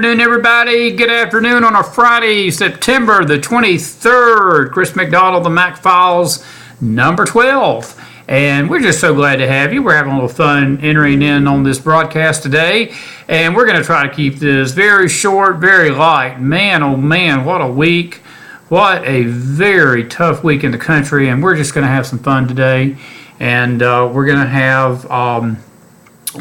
afternoon, everybody. Good afternoon on a Friday, September the 23rd. Chris McDonald, the Mac Files, number 12. And we're just so glad to have you. We're having a little fun entering in on this broadcast today. And we're going to try to keep this very short, very light. Man, oh man, what a week. What a very tough week in the country. And we're just going to have some fun today. And we're going to have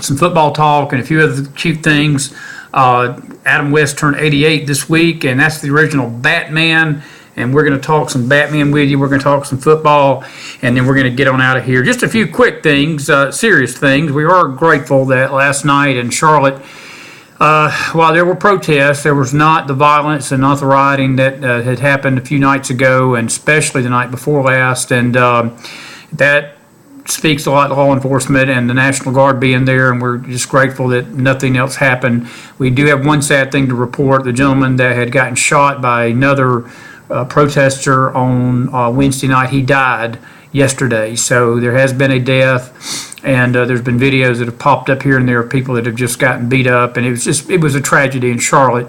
some football talk and a few other cute things. Adam West turned 88 this week, and that's the original Batman. And we're going to talk some Batman with you. We're going to talk some football, and then we're going to get on out of here. Just a few quick things, serious things. We are grateful that last night in Charlotte, while there were protests, there was not the violence and not the rioting that had happened a few nights ago, and especially the night before last. And that speaks a lot to law enforcement and the National Guard being there, and we're just grateful that nothing else happened. We do have one sad thing to report. The gentleman that had gotten shot by another protester on Wednesday night, he died yesterday. So there has been a death, and there's been videos that have popped up here and there of people that have just gotten beat up, and it was a tragedy in Charlotte.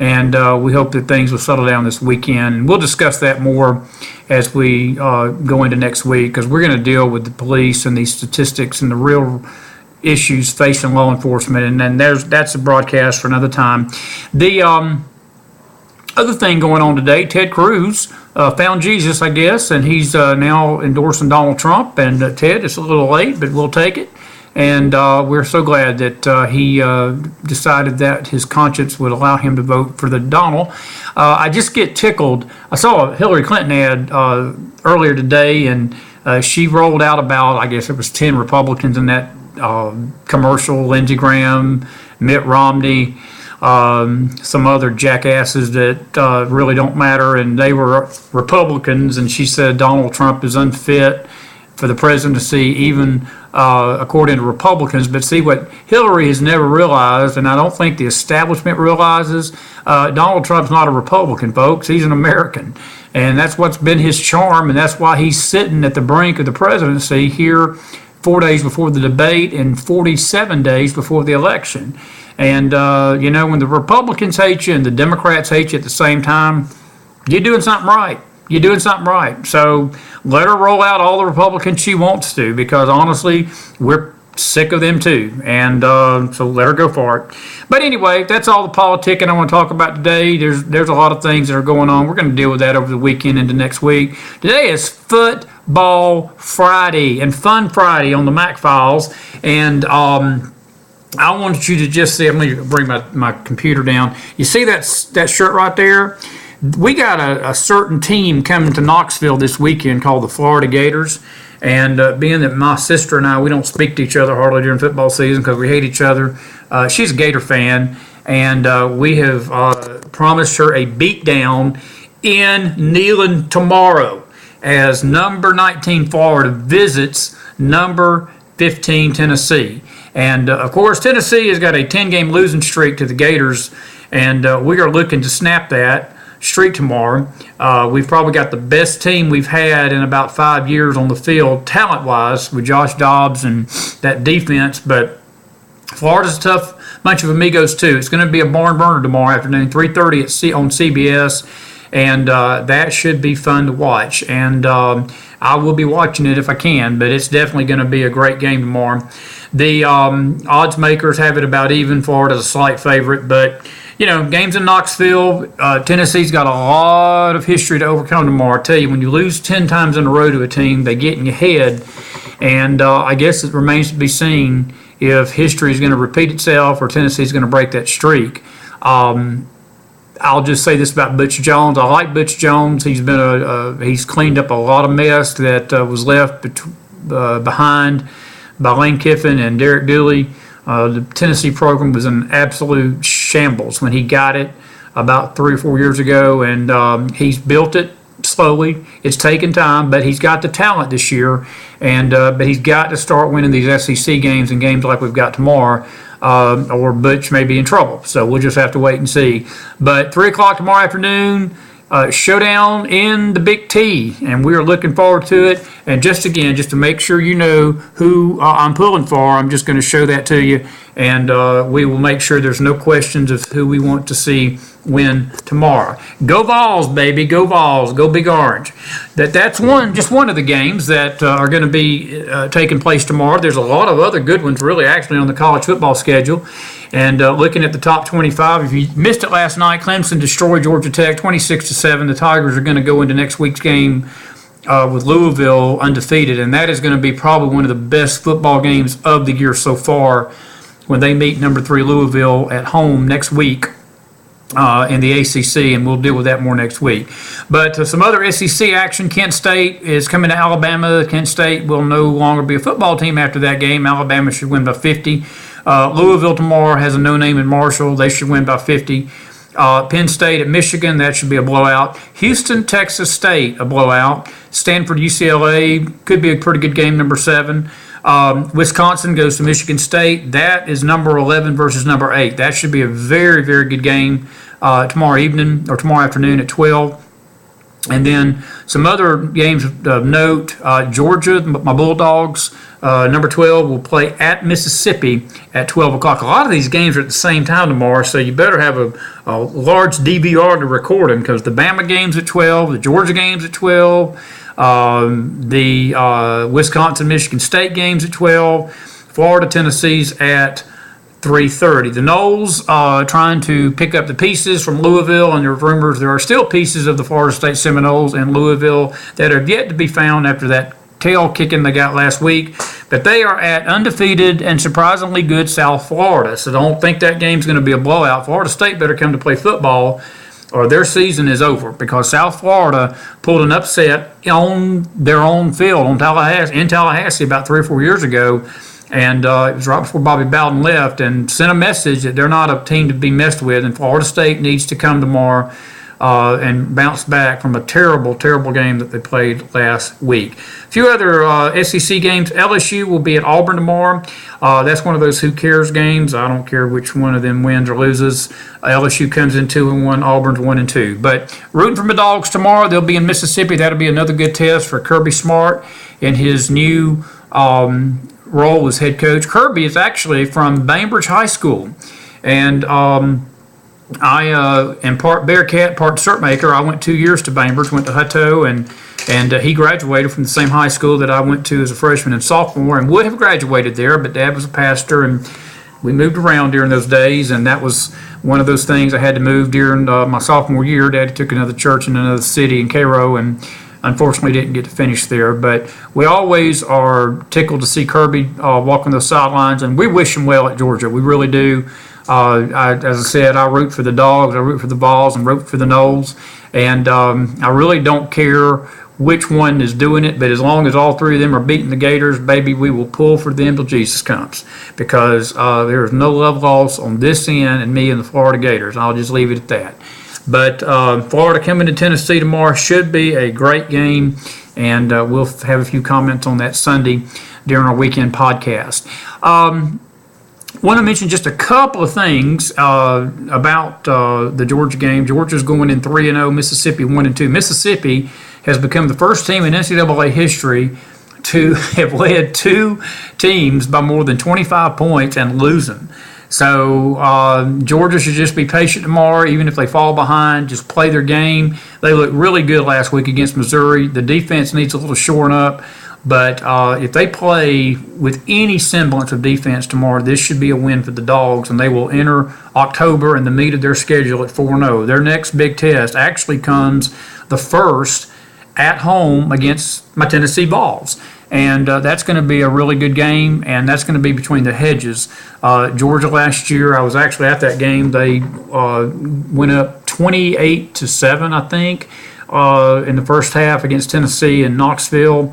And we hope that things will settle down this weekend. And we'll discuss that more as we go into next week, because we're going to deal with the police and these statistics and the real issues facing law enforcement. And then that's a broadcast for another time. The other thing going on today, Ted Cruz found Jesus, I guess, and he's now endorsing Donald Trump. And Ted, it's a little late, but we'll take it. And we're so glad that he decided that his conscience would allow him to vote for the Donald. I just get tickled. I saw a Hillary Clinton ad earlier today, and she rolled out about, I guess it was 10 Republicans in that commercial, Lindsey Graham, Mitt Romney, some other jackasses that really don't matter, and they were Republicans, and she said Donald Trump is unfit for the presidency, even according to Republicans. But see, what Hillary has never realized, and I don't think the establishment realizes, Donald Trump's not a Republican, folks. He's an American. And that's what's been his charm, and that's why he's sitting at the brink of the presidency here 4 days before the debate and 47 days before the election. And, when the Republicans hate you and the Democrats hate you at the same time, you're doing something right. You're doing something right. So let her roll out all the Republicans she wants to, because honestly, we're sick of them too. And so let her go for it. But anyway, that's all the politicking I want to talk about today. There's a lot of things that are going on. We're going to deal with that over the weekend into next week. Today is Football Friday and Fun Friday on the Mac Files. And I want you to just see, I'm going to bring my computer down. You see that shirt right there? We got a certain team coming to Knoxville this weekend called the Florida Gators. And being that my sister and I, we don't speak to each other hardly during football season because we hate each other. She's a Gator fan, and we have promised her a beatdown in Neyland tomorrow as number 19 Florida visits number 15 Tennessee. And, of course, Tennessee has got a 10-game losing streak to the Gators, and we are looking to snap that streak tomorrow. We've probably got the best team we've had in about 5 years on the field, talent-wise, with Josh Dobbs and that defense. But Florida's a tough bunch of amigos, too. It's going to be a barn burner tomorrow afternoon, 3:30 on CBS, and that should be fun to watch. And I will be watching it if I can, but it's definitely going to be a great game tomorrow. The odds makers have it about even. Florida's a slight favorite, but games in Knoxville, Tennessee's got a lot of history to overcome tomorrow. I tell you, when you lose 10 times in a row to a team, they get in your head. And I guess it remains to be seen if history is going to repeat itself or Tennessee's going to break that streak. I'll just say this about Butch Jones. I like Butch Jones. He's cleaned up a lot of mess that was left behind by Lane Kiffin and Derek Dooley. The Tennessee program was in absolute shambles when he got it about 3 or 4 years ago, and he's built it slowly. It's taken time, but he's got the talent this year, and but he's got to start winning these SEC games and games like we've got tomorrow, or Butch may be in trouble. So we'll just have to wait and see. But 3 o'clock tomorrow afternoon, showdown in the Big T, and we are looking forward to it. And just to make sure you know who I'm pulling for, I'm just going to show that to you, and we will make sure there's no questions of who we want to see win tomorrow. Go Vols, baby, go Vols, go Big Orange. That's just one of the games that are going to be taking place tomorrow. There's a lot of other good ones, really, actually, on the college football schedule. And looking at the top 25, if you missed it last night, Clemson destroyed Georgia Tech 26-7. The Tigers are going to go into next week's game with Louisville undefeated, and that is going to be probably one of the best football games of the year so far when they meet number 3 Louisville at home next week in the ACC, and we'll deal with that more next week. But some other SEC action. Kent State is coming to Alabama. Kent State will no longer be a football team after that game. Alabama should win by 50. Louisville tomorrow has a no-name in Marshall. They should win by 50. Penn State at Michigan, that should be a blowout. Houston, Texas State, a blowout. Stanford, UCLA, could be a pretty good game, number 7. Wisconsin goes to Michigan State. That is number 11 versus number 8. That should be a very, very good game tomorrow evening or tomorrow afternoon at 12. And then some other games of note. Georgia, my Bulldogs, number 12, will play at Mississippi at 12 o'clock. A lot of these games are at the same time tomorrow, so you better have a large DVR to record them, because the Bama game's at 12, the Georgia game's at 12, the Wisconsin-Michigan State game's at 12, Florida-Tennessee's at 3:30. The Noles trying to pick up the pieces from Louisville, and there are rumors there are still pieces of the Florida State Seminoles in Louisville that have yet to be found after that tail kicking they got last week. But they are at undefeated and surprisingly good South Florida, so don't think that game's going to be a blowout. Florida State better come to play football or their season is over, because South Florida pulled an upset on their own field in Tallahassee about 3 or 4 years ago. And it was right before Bobby Bowden left, and sent a message that they're not a team to be messed with. And Florida State needs to come tomorrow and bounce back from a terrible, terrible game that they played last week. A few other SEC games. LSU will be at Auburn tomorrow. That's one of those who cares games. I don't care which one of them wins or loses. LSU comes in 2-1. Auburn's 1-2. But rooting for my Dogs tomorrow. They'll be in Mississippi. That'll be another good test for Kirby Smart in his new role as head coach. Kirby is actually from Bainbridge High School, and I am part Bearcat, part Surtmaker. I went 2 years to Bainbridge, went to Hutto, and he graduated from the same high school that I went to as a freshman and sophomore, and would have graduated there, but Dad was a pastor, and we moved around during those days, and that was one of those things. I had to move during my sophomore year. Dad took another church in another city in Cairo, and unfortunately didn't get to finish there. But we always are tickled to see Kirby walking those sidelines, and we wish him well at Georgia. We really do. As I said, I root for the Dogs, I root for the Vols, and root for the Noles. And I really don't care which one is doing it, but as long as all 3 of them are beating the Gators, baby, we will pull for them till Jesus comes, because there is no love lost on this end and me and the Florida Gators. I'll just leave it at that. But Florida coming to Tennessee tomorrow should be a great game, and we'll have a few comments on that Sunday during our weekend podcast. Want to mention just a couple of things about the Georgia game. Georgia's going in 3-0, Mississippi 1-2. Mississippi has become the first team in NCAA history to have led 2 teams by more than 25 points and lose them. So Georgia should just be patient tomorrow, even if they fall behind. Just play their game. They looked really good last week against Missouri. The defense needs a little shoring up. But if they play with any semblance of defense tomorrow, this should be a win for the Dogs, and they will enter October in the meat of their schedule at 4-0. Their next big test actually comes the first at home against my Tennessee Vols. And that's going to be a really good game, and that's going to be between the hedges. Georgia last year, I was actually at that game. They went up 28-7, I think, in the first half against Tennessee in Knoxville.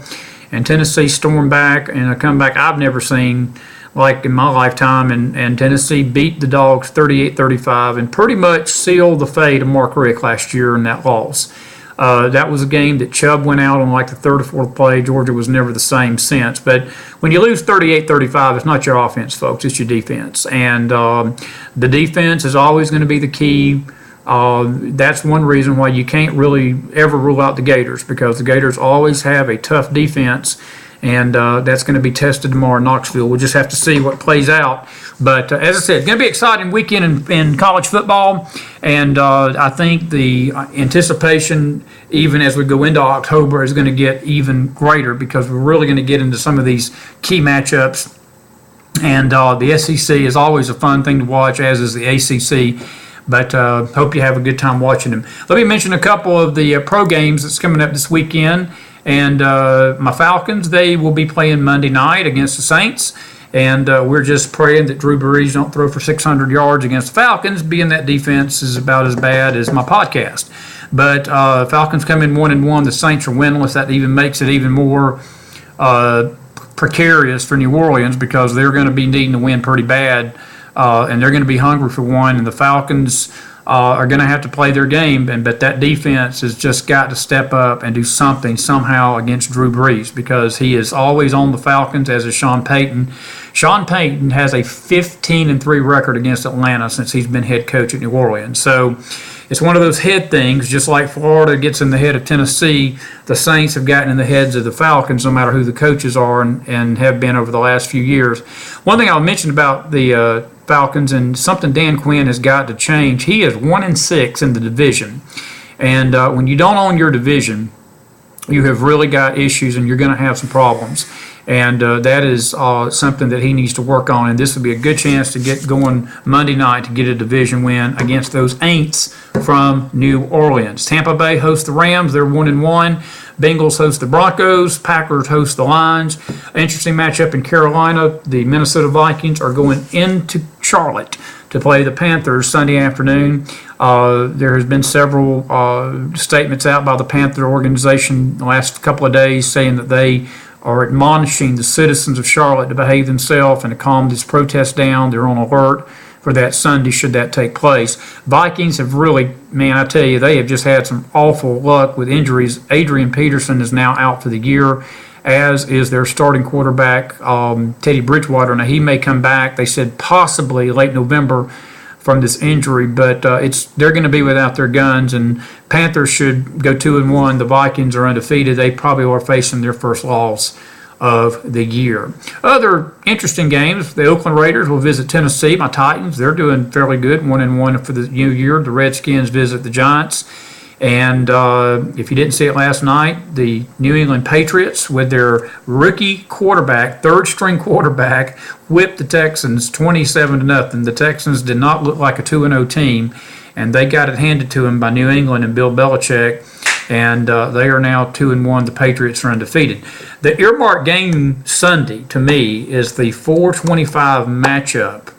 And Tennessee stormed back in a comeback I've never seen like in my lifetime. And Tennessee beat the Dogs 38-35 and pretty much sealed the fate of Mark Richt last year in that loss. That was a game that Chubb went out on like the 3rd or 4th play. Georgia was never the same since. But when you lose 38-35, it's not your offense, folks. It's your defense. And the defense is always going to be the key That's one reason why you can't really ever rule out the Gators, because the Gators always have a tough defense, and that's going to be tested tomorrow in Knoxville. We'll just have to see what plays out. But as I said, it's going to be an exciting weekend in college football, and I think the anticipation, even as we go into October, is going to get even greater, because we're really going to get into some of these key matchups. And the SEC is always a fun thing to watch, as is the ACC. But hope you have a good time watching them. Let me mention a couple of the pro games that's coming up this weekend. And my Falcons, they will be playing Monday night against the Saints. And we're just praying that Drew Brees don't throw for 600 yards against the Falcons, being that defense is about as bad as my podcast. But Falcons come in 1-1. The Saints are winless. That even makes it even more precarious for New Orleans, because they're going to be needing to win pretty bad. And they're going to be hungry for one. And the Falcons are going to have to play their game, but that defense has just got to step up and do something somehow against Drew Brees, because he is always on the Falcons, as is Sean Payton. Sean Payton has a 15-3 record against Atlanta since he's been head coach at New Orleans. So it's one of those head things, just like Florida gets in the head of Tennessee. The Saints have gotten in the heads of the Falcons, no matter who the coaches are, and have been over the last few years. One thing I'll mention about the Falcons, and something Dan Quinn has got to change, he is 1-6 in the division. And when you don't own your division, you have really got issues, and you're going to have some problems. And that is something that he needs to work on. And this would be a good chance to get going Monday night to get a division win against those Aints from New Orleans. Tampa Bay hosts the Rams. They're 1-1. Bengals host the Broncos. Packers host the Lions. Interesting matchup in Carolina. The Minnesota Vikings are going into Charlotte to play the Panthers Sunday afternoon. There has been several statements out by the Panther organization the last couple of days saying that they are admonishing the citizens of Charlotte to behave themselves and to calm this protest down. They're on alert for that Sunday should that take place. Vikings have really, man, I tell you, they have just had some awful luck with injuries. Adrian Peterson is now out for the year, as is their starting quarterback, Teddy Bridgewater. Now, he may come back, they said possibly late November, from this injury, but they're going to be without their guns, and Panthers should go 2-1. The Vikings are undefeated. They probably are facing their first loss of the year. Other interesting games, the Oakland Raiders will visit Tennessee. My Titans, they're doing fairly good, 1-1 for the new year. The Redskins visit the Giants. And if you didn't see it last night, the New England Patriots, with their rookie quarterback, third-string quarterback, whipped the Texans 27-0. The Texans did not look like a 2-0 team, and they got it handed to them by New England and Bill Belichick, and they are now 2-1. The Patriots are undefeated. The earmarked game Sunday, to me, is the 4:25 matchup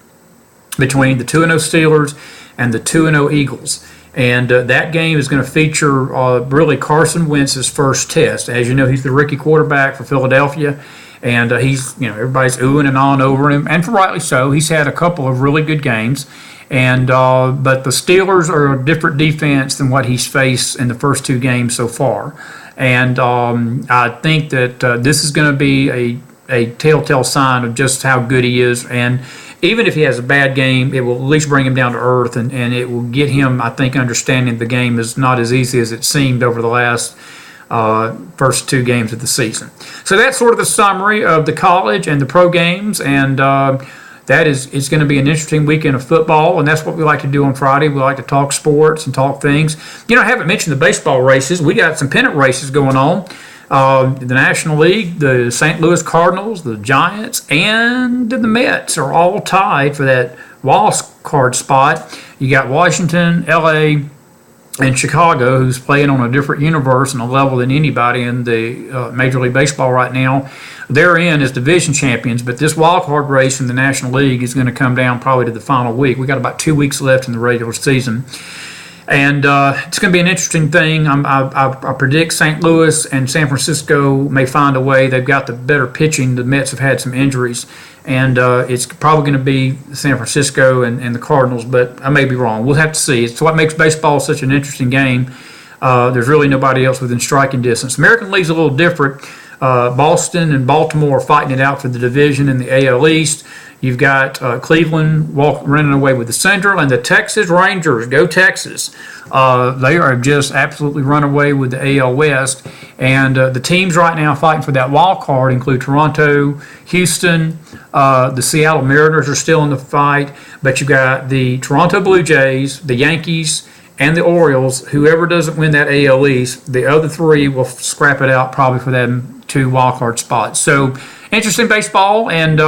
between the 2-0 Steelers and the 2-0 Eagles. And that game is going to feature really Carson Wentz's first test. As you know, he's the rookie quarterback for Philadelphia, and he's, everybody's oohing and on over him, and for rightly so. He's had a couple of really good games, and but the Steelers are a different defense than what he's faced in the first two games so far. And I think that this is going to be a telltale sign of just how good he is. And even if he has a bad game, it will at least bring him down to earth, and it will get him, I think, understanding the game is not as easy as it seemed over the last first two games of the season. So that's sort of the summary of the college and the pro games, and it's going to be an interesting weekend of football, and that's what we like to do on Friday. We like to talk sports and talk things. I haven't mentioned the baseball races. We got some pennant races going on. The National League, the St. Louis Cardinals, the Giants, and the Mets are all tied for that wild card spot. You got Washington, LA, and Chicago, who's playing on a different universe and a level than anybody in the Major League Baseball right now. They're in as division champions, but this wild card race in the National League is going to come down probably to the final week. We got about 2 weeks left in the regular season. And it's going to be an interesting thing. I predict St. Louis and San Francisco may find a way. They've got the better pitching. The Mets have had some injuries. And it's probably going to be San Francisco and the Cardinals, but I may be wrong. We'll have to see. It's what makes baseball such an interesting game. There's really nobody else within striking distance. American League's a little different. Boston and Baltimore are fighting it out for the division in the AL East. You've got Cleveland running away with the Central, and the Texas Rangers. Go Texas! They are just absolutely run away with the AL West. And the teams right now fighting for that wild card include Toronto, Houston. The Seattle Mariners are still in the fight, but you've got the Toronto Blue Jays, the Yankees, and the Orioles. Whoever doesn't win that AL East, the other three will scrap it out probably for them 2 wild card spots. So interesting baseball, and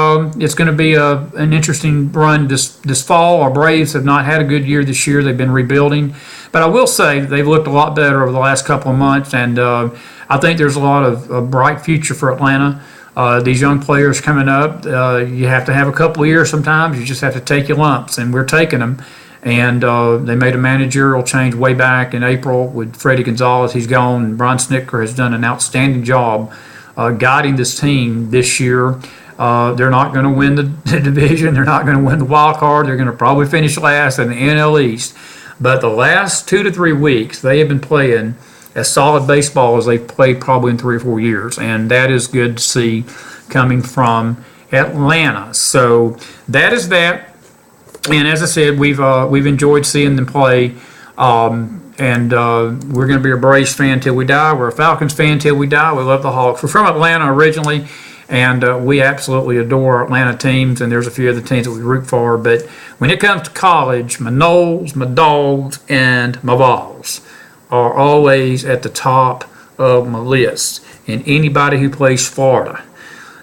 it's going to be an interesting run this fall. Our Braves have not had a good year this year. They've been rebuilding. But I will say they've looked a lot better over the last couple of months, and I think there's a lot of a bright future for Atlanta. These young players coming up, you have to have a couple of years sometimes. You just have to take your lumps, and we're taking them. And they made a managerial change way back in April with Freddie Gonzalez. He's gone, and Brian Snitker has done an outstanding job guiding this team this year. They're not going to win the division. They're not going to win the wild card. They're going to probably finish last in the NL East. But the last 2 to 3 weeks, they have been playing as solid baseball as they've played probably in 3 or 4 years. And that is good to see coming from Atlanta. So that is that. And as I said, we've enjoyed seeing them play. And we're going to be a Braves fan till we die. We're a Falcons fan till we die. We love the Hawks. We're from Atlanta originally, and we absolutely adore our Atlanta teams, and there's a few other teams that we root for. But when it comes to college, my Noles, my Dogs, and my Vols are always at the top of my list, and anybody who plays Florida.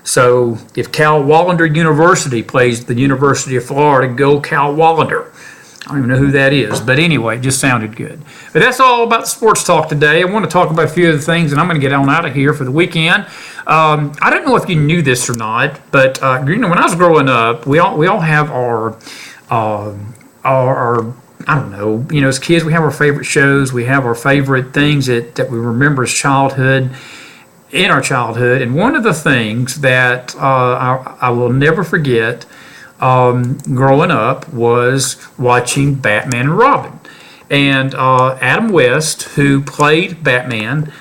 So if Cal Wallander University plays the University of Florida, go Cal Wallander. I don't even know who that is, but anyway, it just sounded good. But that's all about the sports talk today. I want to talk about a few other things, and I'm going to get on out of here for the weekend. I don't know if you knew this or not, but when I was growing up, we all have our I don't know, as kids we have our favorite shows, we have our favorite things that we remember as in our childhood, and one of the things that I will never forget growing up was watching Batman and Robin. And Adam West, who played Batman,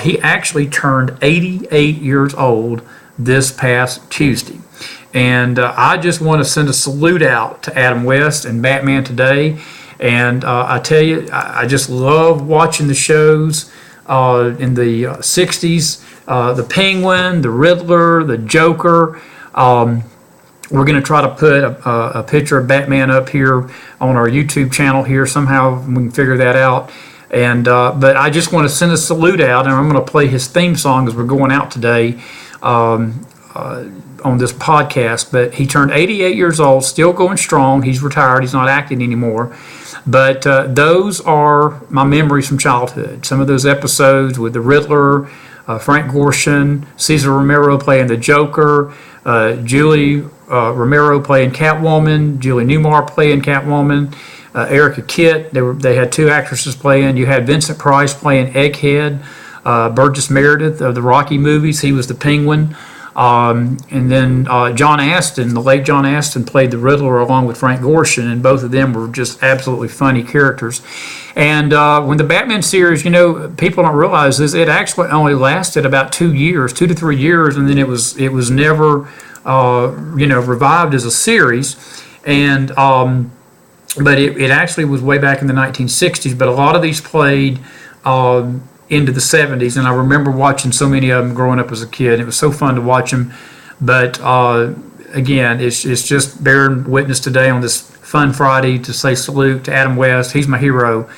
he actually turned 88 years old this past Tuesday. And I just want to send a salute out to Adam West and Batman today. And I tell you, I just love watching the shows in the 60s. The Penguin, the Riddler, the Joker. We're going to try to put a picture of Batman up here on our YouTube channel here. Somehow we can figure that out. And but I just want to send a salute out, and I'm going to play his theme song as we're going out today on this podcast. But he turned 88 years old, still going strong. He's retired. He's not acting anymore. But those are my memories from childhood. Some of those episodes with the Riddler, Frank Gorshin, Cesar Romero playing the Joker, Julie Romero playing Catwoman, Julie Newmar playing Catwoman, Erica Kitt. They had 2 actresses playing. You had Vincent Price playing Egghead, Burgess Meredith of the Rocky movies. He was the Penguin. And then John Astin, the late John Astin, played the Riddler along with Frank Gorshin, and both of them were just absolutely funny characters. And when the Batman series, people don't realize this, it actually only lasted about 2 to 3 years, and then it was never, revived as a series. And but it actually was way back in the 1960s. But a lot of these played into the 70s, and I remember watching so many of them growing up as a kid. It was so fun to watch them. But again, it's just bearing witness today on this fun Friday to say salute to Adam West. He's my hero.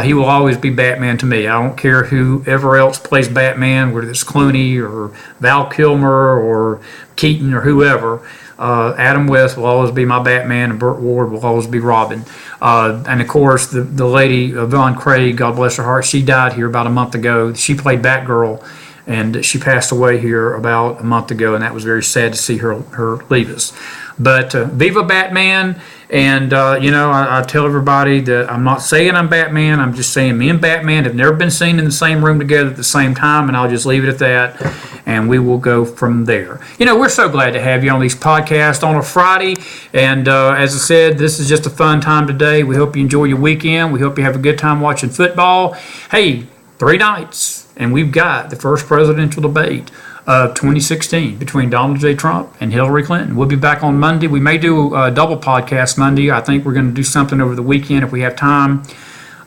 He will always be Batman to me. I don't care whoever else plays Batman, whether it's Clooney or Val Kilmer or Keaton or whoever. Adam West will always be my Batman, and Burt Ward will always be Robin. And of course, the lady, Yvonne Craig, God bless her heart, she died here about a month ago. She played Batgirl, and she passed away here about a month ago, and that was very sad to see her leave us. But Viva Batman, and I tell everybody that I'm not saying I'm Batman, I'm just saying me and Batman have never been seen in the same room together at the same time, and I'll just leave it at that, and we will go from there. We're so glad to have you on these podcasts on a Friday, and as I said, this is just a fun time today. We hope you enjoy your weekend. We hope you have a good time watching football. Hey, 3 nights, and we've got the first presidential debate of 2016 between Donald J. Trump and Hillary Clinton. We'll be back on Monday. We may do a double podcast Monday. I think we're going to do something over the weekend if we have time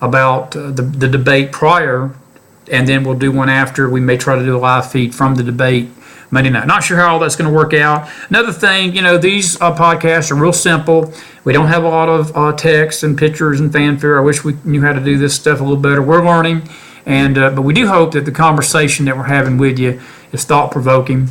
about the debate prior, and then we'll do one after. We may try to do a live feed from the debate Monday night. Not sure how all that's going to work out. Another thing, these podcasts are real simple. We don't have a lot of text and pictures and fanfare. I wish we knew how to do this stuff a little better. We're learning, and but we do hope that the conversation that we're having with you is thought-provoking.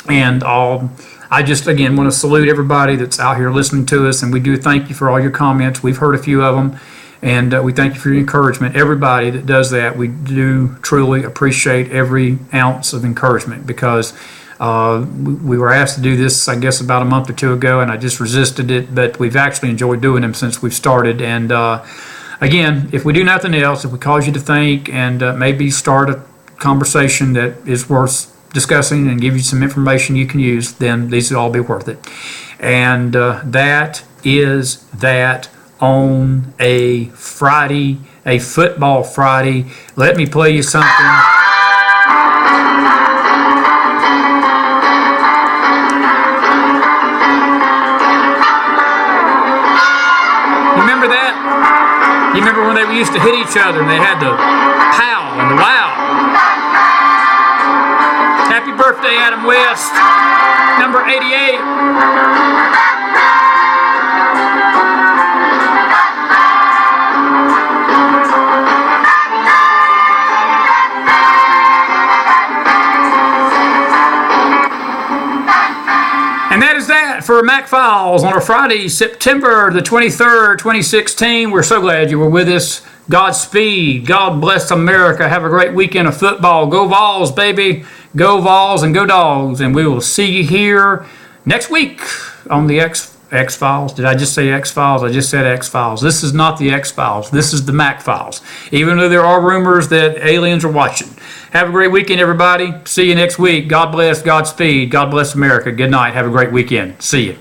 And I just, again, want to salute everybody that's out here listening to us, and we do thank you for all your comments. We've heard a few of them, and we thank you for your encouragement. Everybody that does that, we do truly appreciate every ounce of encouragement, because we were asked to do this, I guess, about a month or two ago, and I just resisted it, but we've actually enjoyed doing them since we've started. And again, if we do nothing else, if we cause you to think and maybe start a conversation that is worth discussing and give you some information you can use, then these will all be worth it. And that is that on a Friday, a football Friday. Let me play you something. You remember that? You remember when they used to hit each other and they had the pow and the wow? Happy birthday, Adam West, number 88. And that is that for Mac Files on a Friday, September the 23rd, 2016. We're so glad you were with us. Godspeed. God bless America. Have a great weekend of football. Go Vols, baby. Go Vols and go Dogs. And we will see you here next week on the X-Files. Did I just say X-Files? I just said X-Files. This is not the X-Files. This is the Mac Files. Even though there are rumors that aliens are watching. Have a great weekend, everybody. See you next week. God bless. Godspeed. God bless America. Good night. Have a great weekend. See you.